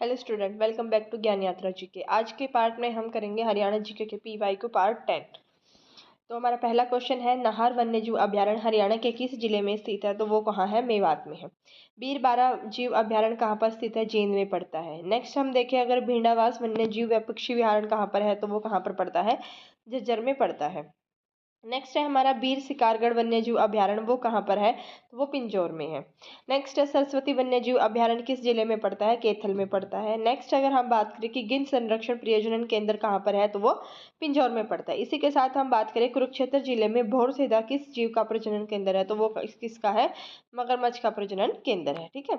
Hello student, welcome back to Gyan Yatra GK. आज के part में हम करेंगे हरियाणा जीके के पीवाई को पार्ट 10। तो हमारा पहला क्वेश्चन है, नाहर वन्यजीव अभयारण्य हरियाणा के किस जिले में स्थित है? तो वो कहाँ है? मेवात में है। बीरबारा जीव अभयारण्य कहाँ पर स्थित है? जींद में पड़ता है। नेक्स्ट हम देखें, अगर भिंडावास वन्यजीव व पक्षी विहारण कहाँ पर है? तो वो कहाँ पर पड़ता है? झज्जर में पड़ता है। नेक्स्ट है हमारा बीर शिकारगढ़ वन्यजीव अभयारण्य, वो कहाँ पर है? तो वो पिंजौर में है। नेक्स्ट है सरस्वती वन्यजीव अभयारण्य, किस जिले में पड़ता है? कैथल में पड़ता है। नेक्स्ट अगर हम बात करें कि गिद्ध संरक्षण प्रयोजन केंद्र कहाँ पर है? तो वो पिंजौर में पड़ता है। इसी के साथ हम बात करें कुरुक्षेत्र जिले में भौरसेदा किस जीव का प्रजनन केंद्र है? तो वो किसका है? मगरमच्छ का प्रजनन केंद्र है। ठीक है।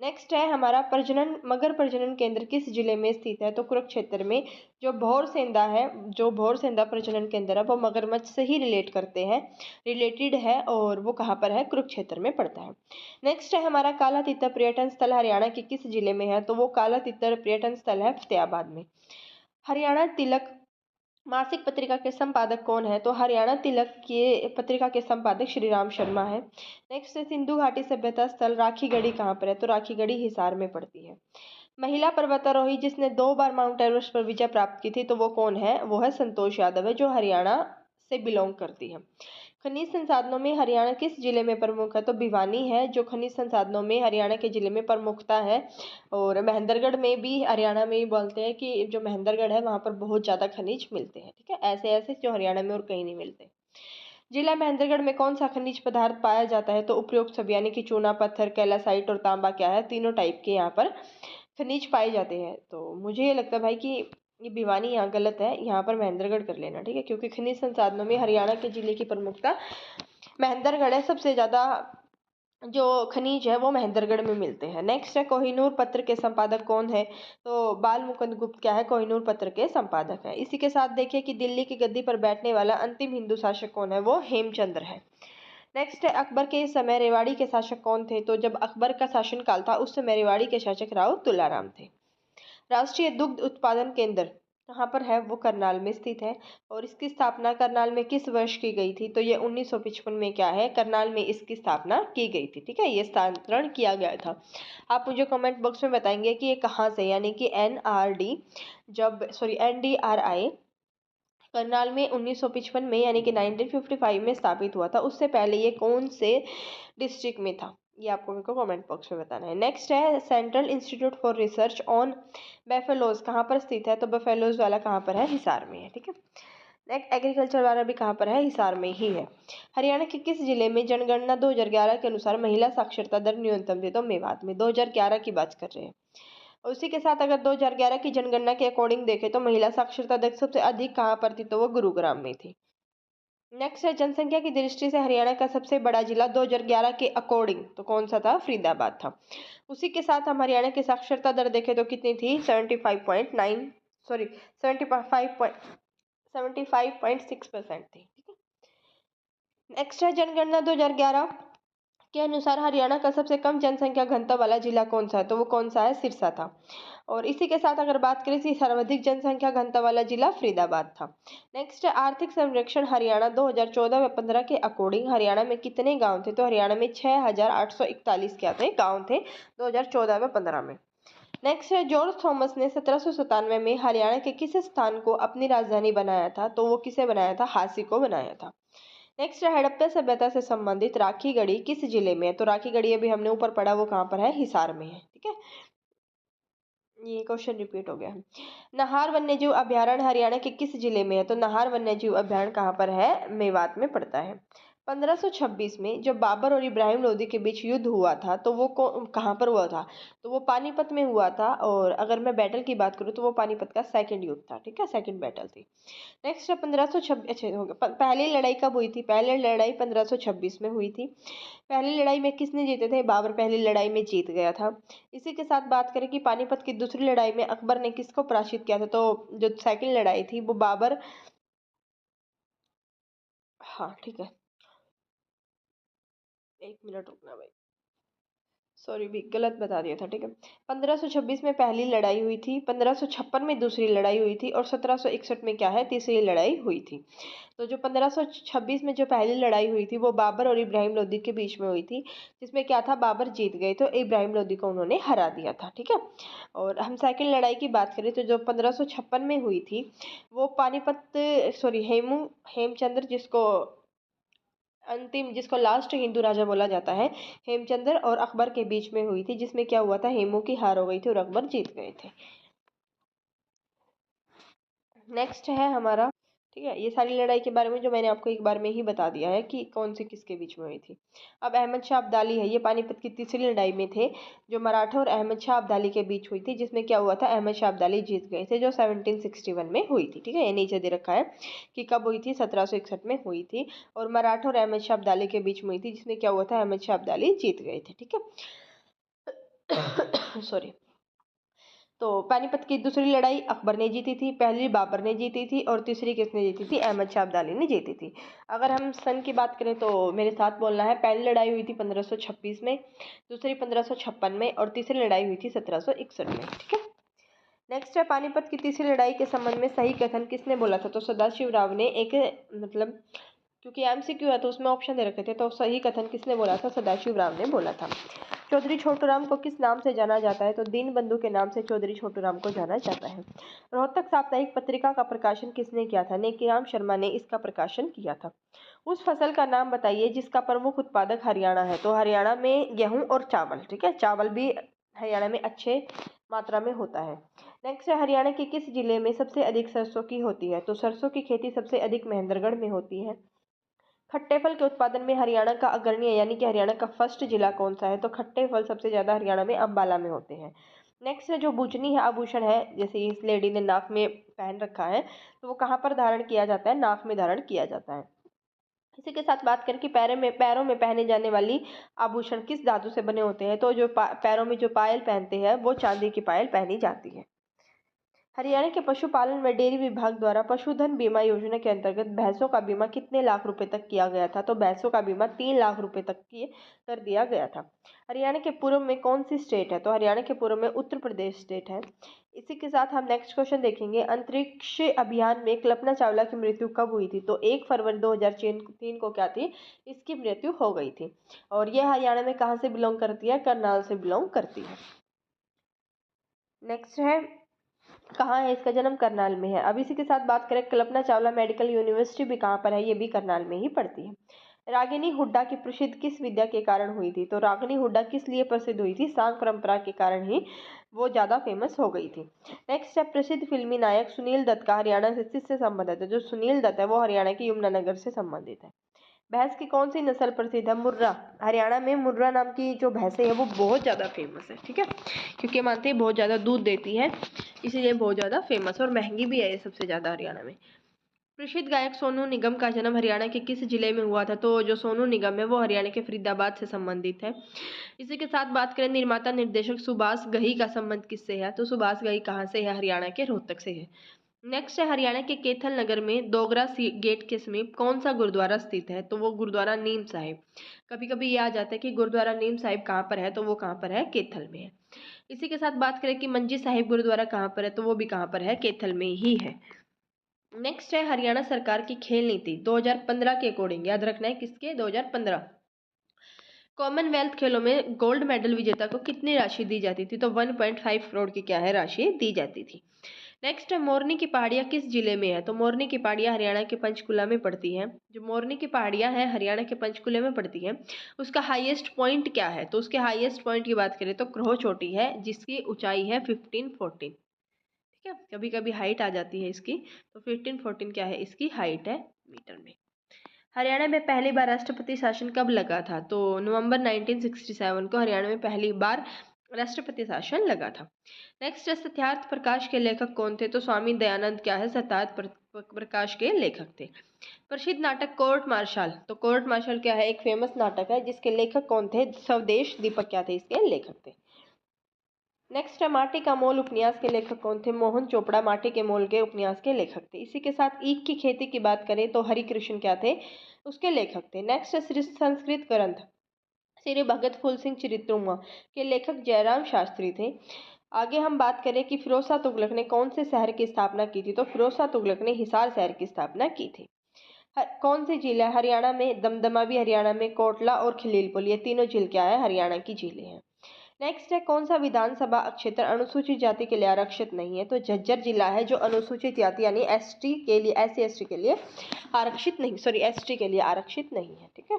नेक्स्ट है हमारा मगर प्रजनन केंद्र किस जिले में स्थित है? तो कुरुक्षेत्र में। जो भौरसेंदा है, जो भौरसेंदा प्रजनन केंद्र है, वो मगरमच्छ से ही रिलेटेड है, और वो कहाँ पर है? कुरुक्षेत्र में पड़ता है। नेक्स्ट है हमारा काला तीतर पर्यटन स्थल हरियाणा के किस जिले में है? तो वो काला तीतर पर्यटन स्थल है फतेहाबाद में। हरियाणा तिलक मासिक पत्रिका के संपादक कौन है? तो हरियाणा तिलक के पत्रिका के संपादक श्री राम शर्मा है। नेक्स्ट है सिंधु घाटी सभ्यता स्थल राखीगढ़ी कहाँ पर है? तो राखीगढ़ी हिसार में पड़ती है। महिला पर्वतारोही जिसने 2 बार माउंट एवरेस्ट पर विजय प्राप्त की थी, तो वो कौन है? वो है संतोष यादव है, जो हरियाणा से बिलोंग करती है। खनिज संसाधनों में हरियाणा किस जिले में प्रमुख है? तो भिवानी है, जो खनिज संसाधनों में हरियाणा के जिले में प्रमुखता है। और महेंद्रगढ़ में भी, हरियाणा में ही बोलते हैं कि जो महेंद्रगढ़ है वहाँ पर बहुत ज़्यादा खनिज मिलते हैं। ठीक है, ऐसे ऐसे जो हरियाणा में और कहीं नहीं मिलते। जिला महेंद्रगढ़ में कौन सा खनिज पदार्थ पाया जाता है? तो उपरोक्त सब यानी कि चूना पत्थर, कैलासाइट और तांबा क्या है? तीनों टाइप के यहाँ पर खनिज पाए जाते हैं। तो मुझे ये लगता है भाई कि ये भिवानी यहाँ गलत है, यहाँ पर महेंद्रगढ़ कर लेना। ठीक है, क्योंकि खनिज संसाधनों में हरियाणा के जिले की प्रमुखता महेंद्रगढ़ है। सबसे ज़्यादा जो खनिज है वो महेंद्रगढ़ में मिलते हैं। नेक्स्ट है कोहिनूर पत्र के संपादक कौन है? तो बाल मुकुंद गुप्त क्या है? कोहिनूर पत्र के संपादक है। इसी के साथ देखिए कि दिल्ली की गद्दी पर बैठने वाला अंतिम हिंदू शासक कौन है? वो हेमचंद्र है। नेक्स्ट है अकबर के समय रेवाड़ी के शासक कौन थे? तो जब अकबर का शासनकाल था उस समय रेवाड़ी के शासक राव तुलाराम थे। राष्ट्रीय दुग्ध उत्पादन केंद्र कहाँ पर है? वो करनाल में स्थित है। और इसकी स्थापना करनाल में किस वर्ष की गई थी? तो ये 1955 में क्या है? करनाल में इसकी स्थापना की गई थी। ठीक है, ये स्थानांतरण किया गया था। आप मुझे कमेंट बॉक्स में बताएंगे कि ये कहाँ से, यानी कि NDRI करनाल में 1955 में यानी कि 1955 में स्थापित हुआ था। उससे पहले ये कौन से डिस्ट्रिक्ट में था? ये आपको मेरे को कमेंट बॉक्स में बताना है। नेक्स्ट है central institute for research on buffaloes कहाँ पर स्थित है? तो बेफेलोज वाला कहाँ पर है? हिसार में है। ठीक है। नेक्स्ट एग्रीकल्चर वाला भी कहाँ पर है? हिसार में ही है। हरियाणा के किस जिले में जनगणना 2011 के अनुसार महिला साक्षरता दर न्यूनतम थी? तो मेवात में। 2011 की बात कर रहे हैं। और उसी के साथ अगर 2011 की जनगणना के अकॉर्डिंग देखें तो महिला साक्षरता दर सबसे अधिक कहाँ पर थी? तो वो गुरुग्राम में थी। नेक्स्ट है जनसंख्या की दृष्टि से हरियाणा का सबसे बड़ा जिला 2011 के अकॉर्डिंग तो कौन सा था? फरीदाबाद था। उसी के साथ हम हरियाणा की साक्षरता दर देखें तो कितनी थी? 75.9 सॉरी 75.6% थी। ठीक है। नेक्स्ट है जनगणना 2011 के अनुसार हरियाणा का सबसे कम जनसंख्या घनत्व वाला जिला कौन सा है? तो वो कौन सा है? सिरसा था। और इसी के साथ अगर बात करें कि सर्वाधिक जनसंख्या घनत्व वाला जिला फरीदाबाद था। नेक्स्ट है आर्थिक संरक्षण हरियाणा 2014 व 15 के अकॉर्डिंग हरियाणा में कितने गांव थे? तो हरियाणा में 6841 क्या थे? गांव थे 2014 व 15 में। नेक्स्ट है जॉर्ज थॉमस ने 1797 में हरियाणा के किस स्थान को अपनी राजधानी बनाया था? तो वो किसे बनाया था? हांसी को बनाया था। नेक्स्ट है हड़प्पा सभ्यता से संबंधित राखीगढ़ी किस जिले में है? तो राखीगढ़ी अभी हमने ऊपर पढ़ा, वो कहाँ पर है? हिसार में है। ठीक है, ये क्वेश्चन रिपीट हो गया है। नाहर वन्यजीव अभयारण्य हरियाणा के किस जिले में है? तो नाहर वन्यजीव अभयारण्य कहाँ पर है? मेवात में पड़ता है। 1526 में जब बाबर और इब्राहिम लोदी के बीच युद्ध हुआ था तो वो कहाँ पर हुआ था? तो वो पानीपत में हुआ था। और अगर मैं बैटल की बात करूँ तो वो पानीपत का सेकंड युद्ध था। ठीक है, सेकंड बैटल थी। नेक्स्ट है 1526, अच्छा हो गया। पहली लड़ाई कब हुई थी? पहली लड़ाई 1526 में हुई थी। पहली लड़ाई में किसने जीते थे? बाबर पहली लड़ाई में जीत गया था। इसी के साथ बात करें कि पानीपत की दूसरी लड़ाई में अकबर ने किसको पराजित किया था? तो जो सेकंड लड़ाई थी वो बाबर, हाँ ठीक है, एक मिनट रुकना भाई। सॉरी भी गलत बता दिया था, ठीक है। 1526 में पहली लड़ाई हुई थी, 1556 में दूसरी लड़ाई हुई थी और 1761 में क्या है, तीसरी लड़ाई हुई थी। तो जो 1526 में जो पहली लड़ाई हुई थी वो बाबर और इब्राहिम लोदी के बीच में हुई थी, जिसमें क्या था, बाबर जीत गए तो इब्राहिम लोदी को उन्होंने हरा दिया था, ठीक है। और हम सेकंड लड़ाई की बात करें तो जो 1556 में हुई थी वो पानीपत, सॉरी हेमचंद्र, जिसको लास्ट हिंदू राजा बोला जाता है, हेमचंद्र और अकबर के बीच में हुई थी, जिसमें क्या हुआ था, हेमू की हार हो गई थी और अकबर जीत गए थे। नेक्स्ट है हमारा, ठीक है, ये सारी लड़ाई के बारे में जो मैंने आपको एक बार में ही बता दिया है कि कौन सी किसके बीच में हुई थी। अब अहमद शाह अब्दाली है, ये पानीपत की तीसरी लड़ाई में थे, जो मराठा और अहमद शाह अब्दाली के बीच हुई थी, जिसमें क्या हुआ था, अहमद शाह अब्दाली जीत गए थे, जो 1761 में हुई थी, ठीक है। ये नीचे दे रखा है कि कब हुई थी, 1761 में हुई थी और मराठा और अहमद शाह अब्दाली के बीच में हुई थी, जिसमें क्या हुआ था, अहमद शाह अब्दाली जीत गए थे, ठीक है। सॉरी। तो पानीपत की दूसरी लड़ाई अकबर ने जीती थी, पहली बाबर ने जीती थी और तीसरी किसने जीती थी, अहमद शाह अब्दाली ने जीती थी। अगर हम सन की बात करें तो मेरे साथ बोलना है, पहली लड़ाई हुई थी 1526 में, दूसरी 1556 में और तीसरी लड़ाई हुई थी 1761 में, ठीक है। नेक्स्ट है पानीपत की तीसरी लड़ाई के संबंध में सही कथन किसने बोला था, तो सदाशिव राव ने। एक मतलब क्योंकि एमसीक्यू है तो उसमें ऑप्शन दे रखे थे, तो सही कथन किसने बोला था, सदाशिव राव ने बोला था। चौधरी छोटूराम को किस नाम से जाना जाता है, तो दीनबंधु के नाम से चौधरी छोटूराम को जाना जाता है। रोहतक साप्ताहिक पत्रिका का प्रकाशन किसने किया था, नेकीराम शर्मा ने इसका प्रकाशन किया था। उस फसल का नाम बताइए जिसका प्रमुख उत्पादक हरियाणा है, तो हरियाणा में गेहूं और चावल, ठीक है, चावल भी हरियाणा में अच्छे मात्रा में होता है। नेक्स्ट है हरियाणा के किस जिले में सबसे अधिक सरसों की होती है, तो सरसों की खेती सबसे अधिक महेंद्रगढ़ में होती है। खट्टे फल के उत्पादन में हरियाणा का अग्रणी है, यानी कि हरियाणा का फर्स्ट जिला कौन सा है, तो खट्टे फल सबसे ज्यादा हरियाणा में अम्बाला में होते हैं। नेक्स्ट है जो बुजनी है, आभूषण है, जैसे इस लेडी ने नाक में पहन रखा है, तो वो कहाँ पर धारण किया जाता है, नाक में धारण किया जाता है। इसी के साथ बात करें कि पैरों में पहने जाने वाली आभूषण किस धातु से बने होते हैं, तो जो पैरों में जो पायल पहनते हैं वो चांदी की पायल पहनी जाती है। हरियाणा के पशुपालन व डेयरी विभाग द्वारा पशुधन बीमा योजना के अंतर्गत भैंसों का बीमा कितने लाख रुपए तक किया गया था, तो भैंसों का बीमा 3 लाख रुपए तक कर दिया गया था। हरियाणा के पूर्व में कौन सी स्टेट है, तो हरियाणा के पूर्व में उत्तर प्रदेश स्टेट है। इसी के साथ हम नेक्स्ट क्वेश्चन देखेंगे, अंतरिक्ष अभियान में कल्पना चावला की मृत्यु कब हुई थी, तो 1 फरवरी 2003 को क्या थी, इसकी मृत्यु हो गई थी। और यह हरियाणा में कहाँ से बिलोंग करती है, करनाल से बिलोंग करती है। नेक्स्ट है, कहाँ है इसका जन्म, करनाल में है। अब इसी के साथ बात करें, कल्पना चावला मेडिकल यूनिवर्सिटी भी कहाँ पर है, ये भी करनाल में ही पड़ती है। रागिनी हुड्डा की प्रसिद्ध किस विद्या के कारण हुई थी, तो रागिनी हुड्डा किस लिए प्रसिद्ध हुई थी, सांग परंपरा के कारण ही वो ज़्यादा फेमस हो गई थी। नेक्स्ट है, प्रसिद्ध फिल्मी नायक सुनील दत्त का हरियाणा से किससे संबंधित है, जो सुनील दत्त है वो हरियाणा के यमुनानगर से संबंधित है। भैंस की कौन सी नस्ल प्रसिद्ध है, मुर्रा। हरियाणा में मुर्रा नाम की जो भैंसें है वो बहुत ज़्यादा फेमस है, ठीक है, क्योंकि मानते हैं बहुत ज़्यादा दूध देती है, इसीलिए बहुत ज़्यादा फेमस और महंगी भी है ये सबसे ज़्यादा हरियाणा में। प्रसिद्ध गायक सोनू निगम का जन्म हरियाणा के किस जिले में हुआ था, तो जो सोनू निगम है वो हरियाणा के फरीदाबाद से संबंधित है। इसी के साथ बात करें, निर्माता निर्देशक सुभाष घई का संबंध किससे है, तो सुभाष घई कहाँ से है, हरियाणा के रोहतक से है। नेक्स्ट है, हरियाणा के कैथल नगर में दोगरा गेट के समीप कौन सा गुरुद्वारा स्थित है, तो वो गुरुद्वारा नीम साहिब। कभी कभी ये आ जाता है कि गुरुद्वारा नीम साहिब कहाँ पर है, तो वो कहाँ पर है, कैथल में है। इसी के साथ बात करें कि मंजी साहिब गुरुद्वारा कहाँ पर है, तो वो भी कहाँ पर है, कैथल में ही है। नेक्स्ट है, हरियाणा सरकार की खेल नीति 2015 के अकॉर्डिंग, याद रखना है किसके, 2015। कॉमनवेल्थ खेलों में गोल्ड मेडल विजेता को कितनी राशि दी जाती थी, तो 1.5 करोड़ की क्या है, राशि दी जाती थी। नेक्स्ट है, मोरनी की पहाड़ियाँ किस जिले में है, तो मोरनी की पहाड़ियाँ हरियाणा के पंचकुला में पड़ती हैं। जो मोरनी की पहाड़ियाँ हैं हरियाणा के पंचकुले में पड़ती हैं। उसका हाईएस्ट पॉइंट क्या है, तो उसके हाईएस्ट पॉइंट की बात करें तो क्रोह चोटी है, जिसकी ऊंचाई है 1514, ठीक है, कभी कभी हाइट आ जाती है इसकी, तो 1514 क्या है, इसकी हाइट है मीटर में। हरियाणा में पहली बार राष्ट्रपति शासन कब लगा था, तो नवंबर 1967 को हरियाणा में पहली बार राष्ट्रपति शासन लगा था। नेक्स्ट है, सत्यार्थ प्रकाश के लेखक कौन थे, तो स्वामी दयानंद क्या है, सत्यार्थ प्रकाश के लेखक थे। प्रसिद्ध नाटक कोर्ट मार्शल, तो कोर्ट मार्शल क्या है, एक फेमस नाटक है जिसके लेखक कौन थे, स्वदेश दीपक क्या थे, इसके लेखक थे। नेक्स्ट है, माटी का मोल उपन्यास के लेखक कौन थे, मोहन चोपड़ा माटी के मोल के उपन्यास के लेखक थे। इसी के साथ ईख की खेती की बात करें तो हरिकृष्ण क्या थे, उसके लेखक थे। नेक्स्ट है, संस्कृत ग्रंथ श्री भगत फूल सिंह चिरित्रुमा के लेखक जयराम शास्त्री थे। आगे हम बात करें कि फिरोज शाह तुगलक ने कौन से शहर की स्थापना की थी, तो फिरोज शाह तुगलक ने हिसार शहर की स्थापना की थी। कौन सी झील है हरियाणा में? दमदमा भी हरियाणा में, कोटला और खलीलपुर, ये तीनों झील क्या है? हरियाणा की झीलें हैं। नेक्स्ट है, कौन सा विधानसभा क्षेत्र अनुसूचित जाति के लिए आरक्षित नहीं है? तो झज्जर जिला है जो अनुसूचित जाति यानी एसटी के लिए, SC ST के लिए आरक्षित नहीं, सॉरी ST के लिए आरक्षित नहीं है। ठीक है।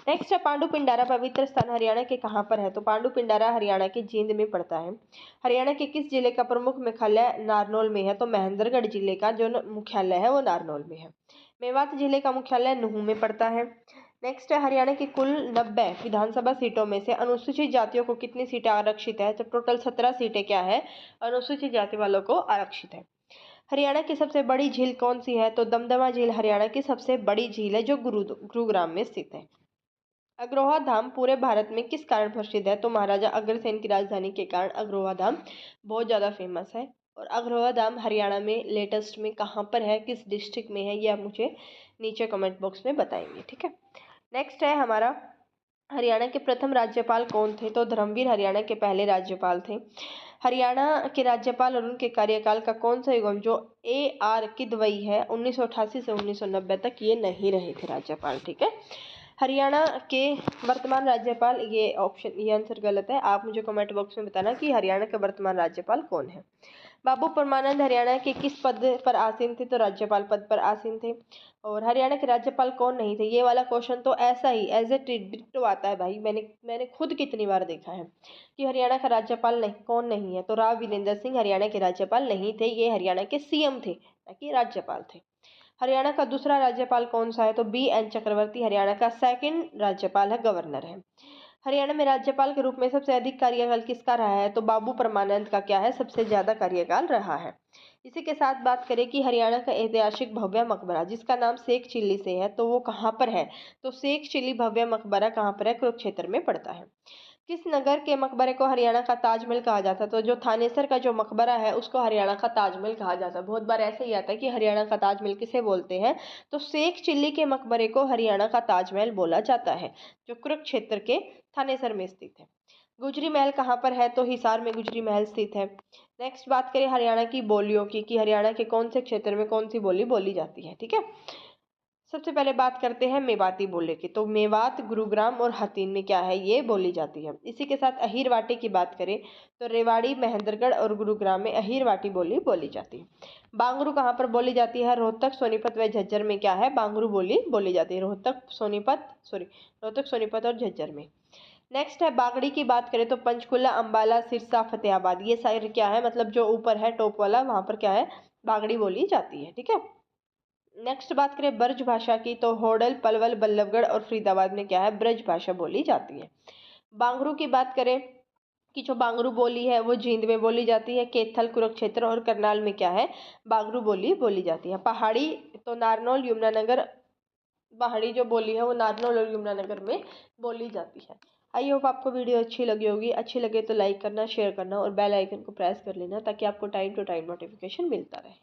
नेक्स्ट है, पांडु पिंडारा पवित्र स्थान हरियाणा के कहाँ पर है? तो पांडु पिंडारा हरियाणा के जींद में पड़ता है। हरियाणा के किस जिले का प्रमुख मुख्यालय नारनौल में है? तो महेंद्रगढ़ जिले का जो मुख्यालय है वो नारनौल में है। मेवात जिले का मुख्यालय नुहू में पड़ता है। नेक्स्ट है, हरियाणा की कुल 90 विधानसभा सीटों में से अनुसूचित जातियों को कितनी सीटें आरक्षित है? तो टोटल 17 सीटें क्या है? अनुसूचित जाति वालों को आरक्षित है। हरियाणा की सबसे बड़ी झील कौन सी है? तो दमदमा झील हरियाणा की सबसे बड़ी झील है जो गुरुग्राम में स्थित है। अग्रोहा धाम पूरे भारत में किस कारण प्रसिद्ध है? तो महाराजा अग्रसेन की राजधानी के कारण अग्रोहा धाम बहुत ज़्यादा फेमस है। और अग्रोहा धाम हरियाणा में लेटेस्ट में कहाँ पर है, किस डिस्ट्रिक्ट में है, ये आप मुझे नीचे कमेंट बॉक्स में बताएंगे। ठीक है। नेक्स्ट है हमारा, हरियाणा के प्रथम राज्यपाल कौन थे? तो धर्मवीर हरियाणा के पहले राज्यपाल थे। हरियाणा के राज्यपाल और उनके कार्यकाल का कौन सा युग्म जो AR किदवई है 1988 से 1990 तक, ये नहीं रहे थे राज्यपाल। ठीक है। हरियाणा के वर्तमान राज्यपाल, ये ऑप्शन, ये आंसर गलत है। आप मुझे कमेंट बॉक्स में बताना कि हरियाणा के वर्तमान राज्यपाल कौन है। बाबू परमानंद हरियाणा के किस पद पर आसीन थे? तो राज्यपाल पद पर आसीन थे। और हरियाणा के राज्यपाल कौन नहीं थे? ये वाला क्वेश्चन तो ऐसा ही एज ए डिट्टो आता है भाई, मैंने खुद कितनी बार देखा है कि हरियाणा का राज्यपाल नहीं, कौन नहीं है? तो राव वीरेंद्र सिंह हरियाणा के राज्यपाल नहीं थे, ये हरियाणा के CM थे, ना कि राज्यपाल थे। हरियाणा का दूसरा राज्यपाल कौन सा है? तो BN चक्रवर्ती हरियाणा का सेकंड राज्यपाल है, गवर्नर है। हरियाणा में राज्यपाल के रूप में सबसे अधिक कार्यकाल किसका रहा है? तो बाबू परमानंद का क्या है? सबसे ज्यादा कार्यकाल रहा है। इसी के साथ बात करें कि हरियाणा का ऐतिहासिक भव्य मकबरा जिसका नाम शेख चिल्ली से है, तो वो कहाँ पर है? तो शेख चिल्ली भव्य मकबरा कहाँ पर है? कुरुक्षेत्र में पड़ता है। किस नगर के मकबरे को हरियाणा का ताजमहल कहा जाता है? तो जो थानेसर का जो मकबरा है उसको हरियाणा का ताजमहल कहा जाता है। बहुत बार ऐसे ही आता है कि हरियाणा का ताजमहल किसे बोलते हैं? तो शेख चिल्ली के मकबरे को हरियाणा का ताजमहल बोला जाता है, जो कुरुक्षेत्र के थानेसर में स्थित है। गुजरी महल कहाँ पर है? तो हिसार में गुजरी महल स्थित है। नेक्स्ट बात करें हरियाणा की बोलियों की कि हरियाणा के कौन से क्षेत्र में कौन सी बोली बोली जाती है। ठीक है। सबसे पहले बात करते हैं मेवाती बोली की, तो मेवात, गुरुग्राम और हथीन में क्या है? ये बोली जाती है। इसी के साथ अहीरवाटी की बात करें तो रेवाड़ी, महेंद्रगढ़ और गुरुग्राम में अहीरवाटी बोली बोली जाती है। बांगरू कहाँ पर बोली जाती है? रोहतक, सोनीपत व झज्जर में क्या है? बांगरू बोली बोली जाती है। रोहतक, सोनीपत और झज्जर में। नेक्स्ट है बागड़ी की बात करें तो पंचकुला, अंबाला, सिरसा, फतेहाबाद, ये साइड क्या है? मतलब जो ऊपर है टॉप वाला, वहां पर क्या है? बागड़ी बोली जाती है। ठीक है। नेक्स्ट बात करें ब्रज भाषा की तो होडल, पलवल, बल्लभगढ़ और फरीदाबाद में क्या है? ब्रज भाषा बोली जाती है। बांगरू की बात करें कि जो बांगरू बोली है वो जींद में बोली जाती है। कैथल, कुरुक्षेत्र और करनाल में क्या है? बांगरू बोली बोली जाती है। पहाड़ी तो नारनौल, यमुनानगर, पहाड़ी जो बोली है वो नारनौल और यमुनानगर में बोली जाती है। आई होप आपको वीडियो अच्छी लगी होगी। अच्छी लगे तो लाइक करना, शेयर करना और बेल आइकन को प्रेस कर लेना ताकि आपको टाइम टू टाइम नोटिफिकेशन मिलता रहे।